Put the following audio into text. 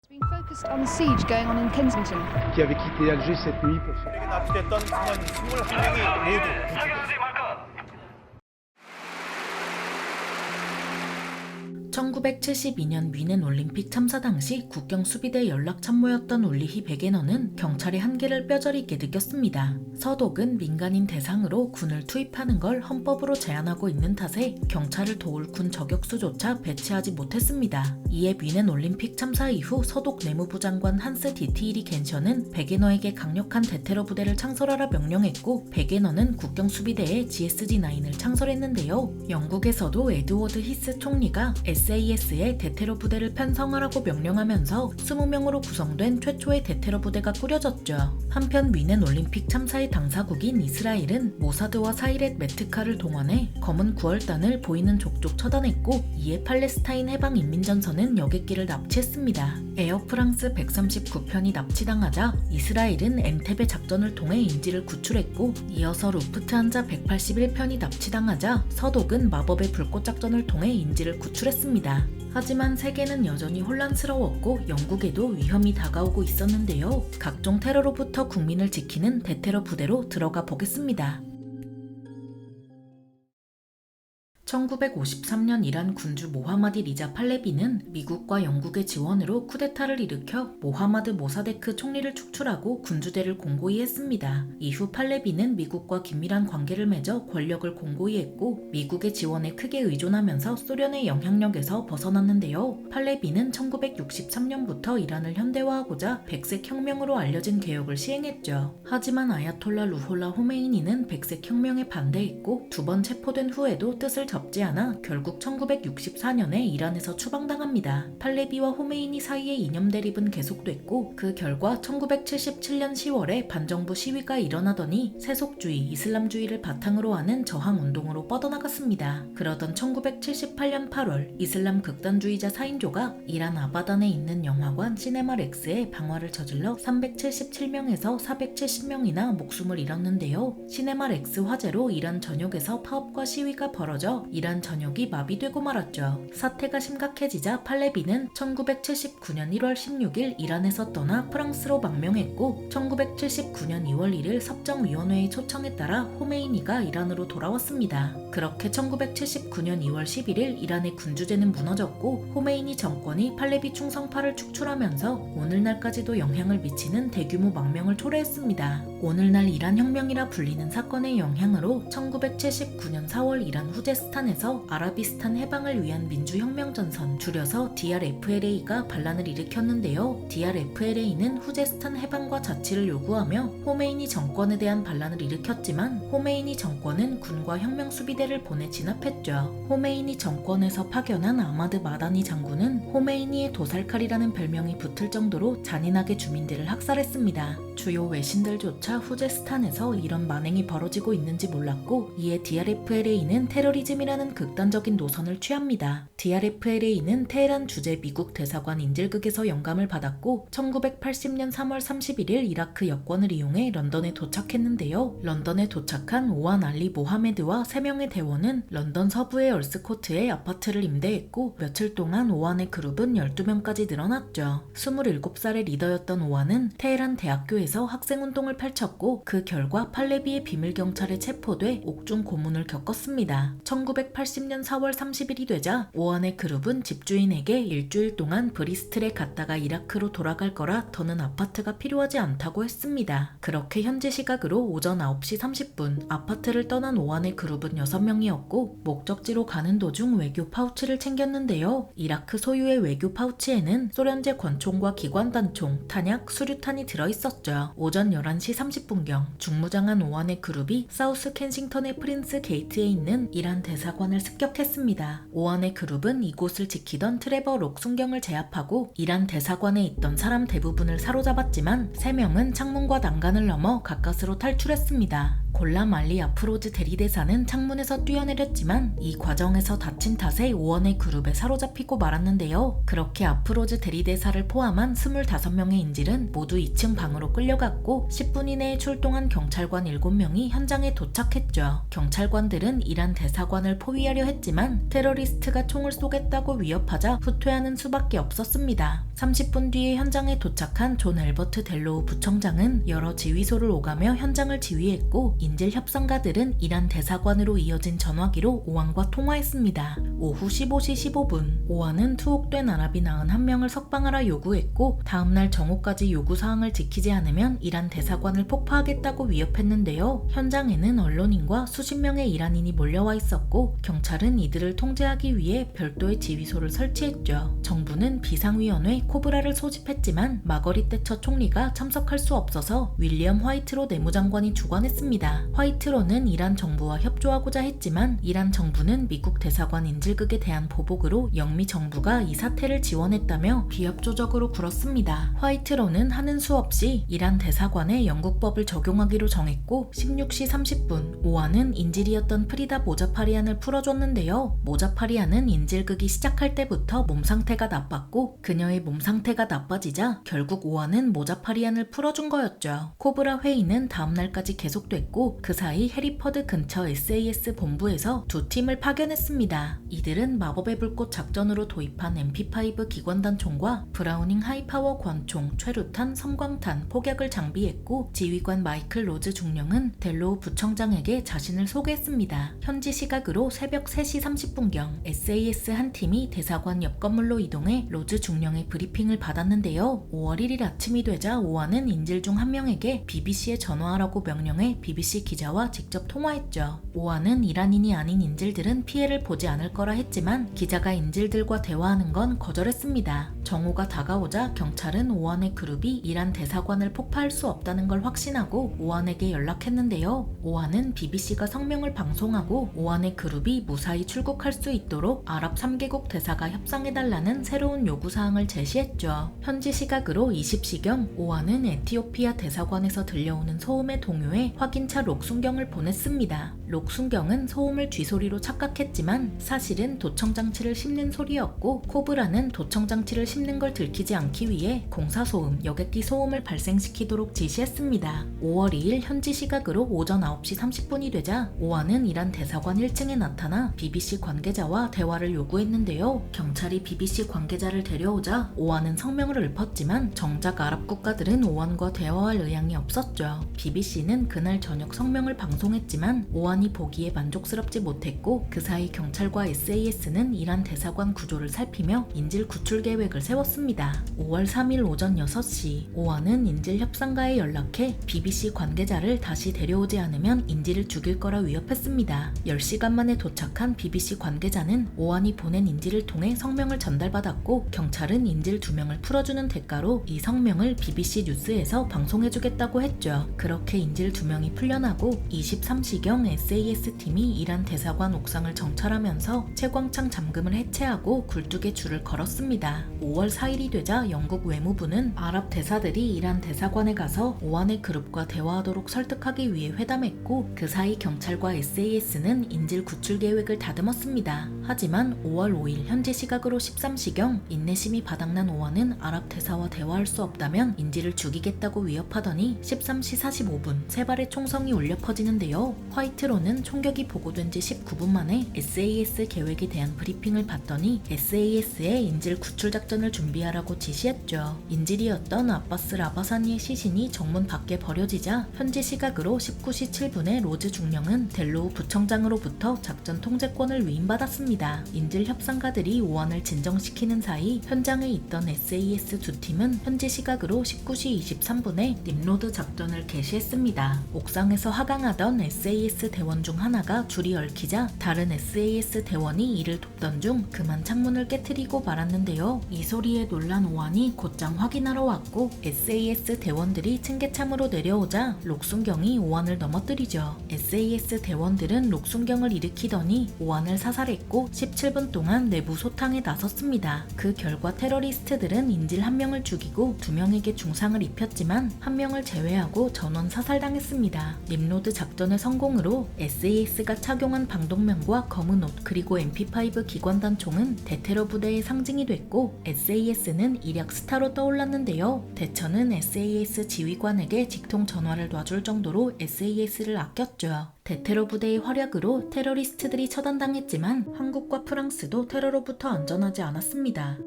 Been focused on the siege going on in Kensington. qui avait quitté Alger cette nuit pour se... 에게 납치됐던 승무원 21명이 모두 구출됐습니다. 1972년 뮌헨 올림픽 참사 당시 국경 수비대 연락 참모였던 울리히 베게너는 경찰의 한계를 뼈저리 있게 느꼈습니다. 서독은 민간인 대상으로 군을 투입하는 걸 헌법으로 제한하고 있는 탓에 경찰을 도울 군 저격수조차 배치하지 못했습니다. 이에 뮌헨 올림픽 참사 이후 서독 내무부 장관 한스 디티일이 겐셔는 베게너에게 강력한 대테러 부대를 창설하라 명령했고, 베게너는 국경 수비대에 GSG-9을 창설했는데요. 영국에서도 에드워드 히스 총리가 SAS의 대테러 부대를 편성하라고 명령하면서 20명으로 구성된 최초의 대테러 부대가 꾸려졌죠. 한편 뮌헨 올림픽 참사의 당사국인 이스라엘은 모사드와 사이렛 메트카를 동원해 검은 9월단을 보이는 족족 처단했고, 이에 팔레스타인 해방인민전선은 여객기를 납치했습니다. 에어프랑스 139편이 납치당하자 이스라엘은 엔테베 작전을 통해 인질을 구출했고, 이어서 루프트한자 181편이 납치당하자 서독은 마법의 불꽃 작전을 통해 인질을 구출했습니다. 하지만 세계는 여전히 혼란스러웠고 영국에도 위험이 다가오고 있었는데요. 각종 테러로부터 국민을 지키는 대테러 부대로 들어가 보겠습니다. 1953년 이란 군주 모하마디 리자 팔레비는 미국과 영국의 지원으로 쿠데타를 일으켜 모하마드 모사데크 총리를 축출하고 군주대를 공고히 했습니다. 이후 팔레비는 미국과 긴밀한 관계를 맺어 권력을 공고히 했고, 미국의 지원에 크게 의존하면서 소련의 영향력에서 벗어났는데요. 팔레비는 1963년부터 이란을 현대화하고자 백색 혁명으로 알려진 개혁을 시행했죠. 하지만 아야톨라 루홀라 호메이니는 백색 혁명에 반대했고, 두 번 체포된 후에도 뜻을 접지 않아 결국 1964년에 이란에서 추방당합니다. 팔레비와 호메이니 사이의 이념 대립은 계속됐고, 그 결과 1977년 10월에 반정부 시위가 일어나더니 세속주의, 이슬람주의를 바탕으로 하는 저항운동으로 뻗어나갔습니다. 그러던 1978년 8월 이슬람 극단주의자 4인조가 이란 아바단에 있는 영화관 시네마렉스에 방화를 저질러 377명에서 470명이나 목숨을 잃었는데요. 시네마렉스 화재로 이란 전역에서 파업과 시위가 벌어져 이란 전역이 마비되고 말았죠. 사태가 심각해지자 팔레비는 1979년 1월 16일 이란에서 떠나 프랑스로 망명했고, 1979년 2월 1일 섭정위원회의 초청에 따라 호메이니가 이란으로 돌아왔습니다. 그렇게 1979년 2월 11일 이란의 군주제는 무너졌고, 호메이니 정권이 팔레비 충성파를 축출하면서 오늘날까지도 영향을 미치는 대규모 망명을 초래했습니다. 오늘날 이란 혁명이라 불리는 사건의 영향으로 1979년 4월 이란 후제스탄에서 아라비스탄 해방을 위한 민주혁명전선, 줄여서 DRFLA가 반란을 일으켰는데요. DRFLA는 후제스탄 해방과 자치를 요구하며 호메이니 정권에 대한 반란을 일으켰지만, 호메이니 정권은 군과 혁명수비대를 보내 진압했죠. 호메이니 정권에서 파견한 아마드 마다니 장군은 호메이니의 도살칼이라는 별명이 붙을 정도로 잔인하게 주민들을 학살했습니다. 주요 외신들조차 후제스탄에서 이런 만행이 벌어지고 있는지 몰랐고, 이에 DRFLA는 테러리즘이라는 극단적인 노선을 취합니다. DRFLA는 테헤란 주재 미국 대사관 인질극에서 영감을 받았고, 1980년 3월 31일 이라크 여권을 이용해 런던에 도착했는데요. 런던에 도착한 오한 알리 모하메드와 3명의 대원은 런던 서부의 얼스코트에 아파트를 임대했고, 며칠 동안 오한의 그룹은 12명까지 늘어났죠. 27살의 리더였던 오한은 테헤란 대학교에서 학생운동을 펼쳤고, 그 결과 팔레비의 비밀경찰에 체포돼 옥중 고문을 겪었습니다. 1980년 4월 30일이 되자 오한의 그룹은 집주인에게 일주일 동안 브리스틀에 갔다가 이라크로 돌아갈 거라 더는 아파트가 필요하지 않다고 했습니다. 그렇게 현지 시각으로 오전 9시 30분 아파트를 떠난 오한의 그룹은 6명이었고, 목적지로 가는 도중 외교 파우치를 챙겼는데요. 이라크 소유의 외교 파우치에는 소련제 권총과 기관단총, 탄약, 수류탄이 들어있었죠. 오전 11시 30분경 중무장한 오한의 그룹이 사우스 켄싱턴의 프린스 게이트에 있는 이란 대사관을 습격했습니다. 오한의 그룹은 이곳을 지키던 트레버 록 순경을 제압하고 이란 대사관에 있던 사람 대부분을 사로잡았지만 3명은 창문과 난간을 넘어 가까스로 탈출했습니다. 골라말리 아프로즈 대리대사는 창문에서 뛰어내렸지만 이 과정에서 다친 탓에 오원의 그룹에 사로잡히고 말았는데요. 그렇게 아프로즈 대리대사를 포함한 25명의 인질은 모두 2층 방으로 끌려갔고 10분 이내에 출동한 경찰관 7명이 현장에 도착했죠. 경찰관들은 이란 대사관을 포위하려 했지만 테러리스트가 총을 쏘겠다고 위협하자 후퇴하는 수밖에 없었습니다. 30분 뒤에 현장에 도착한 존 엘버트 델로우 부청장은 여러 지휘소를 오가며 현장을 지휘했고 인질 협상가들은 이란 대사관으로 이어진 전화기로 오완과 통화했습니다. 오후 15시 15분 오완은 투옥된 아랍인 91명을 석방하라 요구했고 다음날 정오까지 요구사항을 지키지 않으면 이란 대사관을 폭파하겠다고 위협했는데요. 현장에는 언론인과 수십 명의 이란인이 몰려와 있었고 경찰은 이들을 통제하기 위해 별도의 지휘소를 설치했죠. 정부는 비상위원회 코브라를 소집했지만 마거릿 대처 총리가 참석할 수 없어서 윌리엄 화이트로 내무장관이 주관했습니다. 화이트로는 이란 정부와 협조하고자 했지만 이란 정부는 미국 대사관 인질극에 대한 보복으로 영미 정부가 이 사태를 지원했다며 비협조적으로 굴었습니다. 화이트로는 하는 수 없이 이란 대사관에 영국법을 적용하기로 정했고 16시 30분 오완은 인질이었던 프리다 모자파리안을 풀어줬는데요. 모자파리안은 인질극이 시작할 때부터 몸 상태가 나빴고 그녀의 몸 상태가 나빠지자 결국 오완은 모자파리안을 풀어준 거였죠. 코브라 회의는 다음날까지 계속됐고 그 사이 해리퍼드 근처 SAS 본부에서 두 팀을 파견했습니다. 이들은 마법의 불꽃 작전으로 도입한 MP5 기관단 총과 브라우닝 하이파워 권총, 최루탄, 섬광탄, 폭약을 장비했고 지휘관 마이클 로즈 중령은 델로우 부청장에게 자신을 소개했습니다. 현지 시각으로 새벽 3시 30분경 SAS 한 팀이 대사관 옆 건물로 이동해 로즈 중령의 브리핑을 받았는데요. 5월 1일 아침이 되자 오완은 인질 중 한 명에게 BBC에 전화하라고 명령해 BBC 기자와 직접 통화했죠. 오완은 이란인이 아닌 인질들은 피해를 보지 않을 거라 했지만 기자가 인질들과 대화하는 건 거절했습니다. 정오가 다가오자 경찰은 오완의 그룹이 이란 대사관을 폭파할 수 없다는 걸 확신하고 오완에게 연락했는데요. 오완은 BBC가 성명을 방송하고 오완의 그룹이 무사히 출국할 수 있도록 아랍 3개국 대사가 협상해달라는 새로운 요구사항을 제시했죠. 현지 시각으로 20시경 오완은 에티오피아 대사관에서 들려오는 소음에 동요해 확인차 록순경을 보냈습니다. 록순경은 소음을 쥐소리로 착각했지만 사실은 도청장치를 씹는 소리였고 코브라는 도청장치를 씹는 걸 들키지 않기 위해 공사소음, 여객기 소음을 발생시키도록 지시했습니다. 5월 2일 현지 시각으로 오전 9시 30분이 되자 오완은 이란 대사관 1층에 나타나 BBC 관계자와 대화를 요구했는데요. 경찰이 BBC 관계자를 데려오자 오완은 성명을 읊었지만 정작 아랍 국가들은 오완과 대화할 의향이 없었죠. BBC는 그날 저녁 성명을 방송했지만 오완이 보기에 만족스럽지 못했고 그 사이 경찰과 SAS는 이란 대사관 구조를 살피며 인질 구출 계획을 세웠습니다. 5월 3일 오전 6시 오완은 인질 협상가에 연락해 BBC 관계자를 다시 데려오지 않으면 인질을 죽일 거라 위협했습니다. 10시간 만에 도착한 BBC 관계자는 오완이 보낸 인질을 통해 성명을 전달받았고 경찰은 인질 2명을 풀어주는 대가로 이 성명을 BBC 뉴스에서 방송해주겠다고 했죠. 그렇게 인질 2명이 풀려나고 23시경 SAS팀이 이란 대사관 옥상을 정찰하면서 채광창 잠금을 해체하고 굴뚝에 줄을 걸었습니다. 5월 4일이 되자 영국 외무부는 아랍 대사들이 이란 대사관에 가서 오완의 그룹과 대화하도록 설득하기 위해 회담했고 그 사이 경찰과 SAS는 인질 구출 계획을 다듬었습니다. 하지만 5월 5일 현지 시각으로 13시경 인내심이 바닥난 오완은 아랍 대사와 대화할 수 없다면 인질을 죽이겠다고 위협하더니 13시 45분 세 발의 총성이 울려 퍼지는데요. 화이트로는 총격이 보고된 지 19분 만에 SAS 계획에 대한 브리핑을 받더니 SAS의 인질 구출 작전을 준비하라고 지시했죠. 인질이었던 아바스 라바사니의 시신이 정문 밖에 버려지자 현지 시각으로 19시 7분에 로즈 중령은 델로우 부청장으로부터 작전 통제권을 위임받았습니다. 인질 협상가들이 오완을 진정시키는 사이 현장에 있던 SAS 두 팀은 현지 시각으로 19시 23분에 님로드 작전을 개시했습니다. 옥상에서 하강하던 SAS 대원 중 하나가 줄이 얽히자 다른 SAS 대원이 이를 돕던 중 그만 창문을 깨트리고 말았는데요. 이 소리에 놀란 오완이 곧장 확인하러 왔고 SAS 대원들이 층계참으로 내려오자 록순경이 오완을 넘어뜨리죠. SAS 대원들은 록순경을 일으키더니 오완을 사살했고 17분 동안 내부 소탕에 나섰습니다. 그 결과 테러리스트들은 인질 1명을 죽이고 2명에게 중상을 입혔지만 1명을 제외하고 전원 사살당했습니다. 림로드 작전의 성공으로 SAS가 착용한 방독면과 검은 옷 그리고 MP5 기관단총은 대테러 부대의 상징이 됐고 SAS는 일약 스타로 떠올랐는데요. 대처는 SAS 지휘관에게 직통 전화를 놔줄 정도로 SAS를 아꼈죠. 대테러 부대의 활약으로 테러리스트들이 처단당했지만 한국과 프랑스도 테러로부터 안전하지 않았습니다.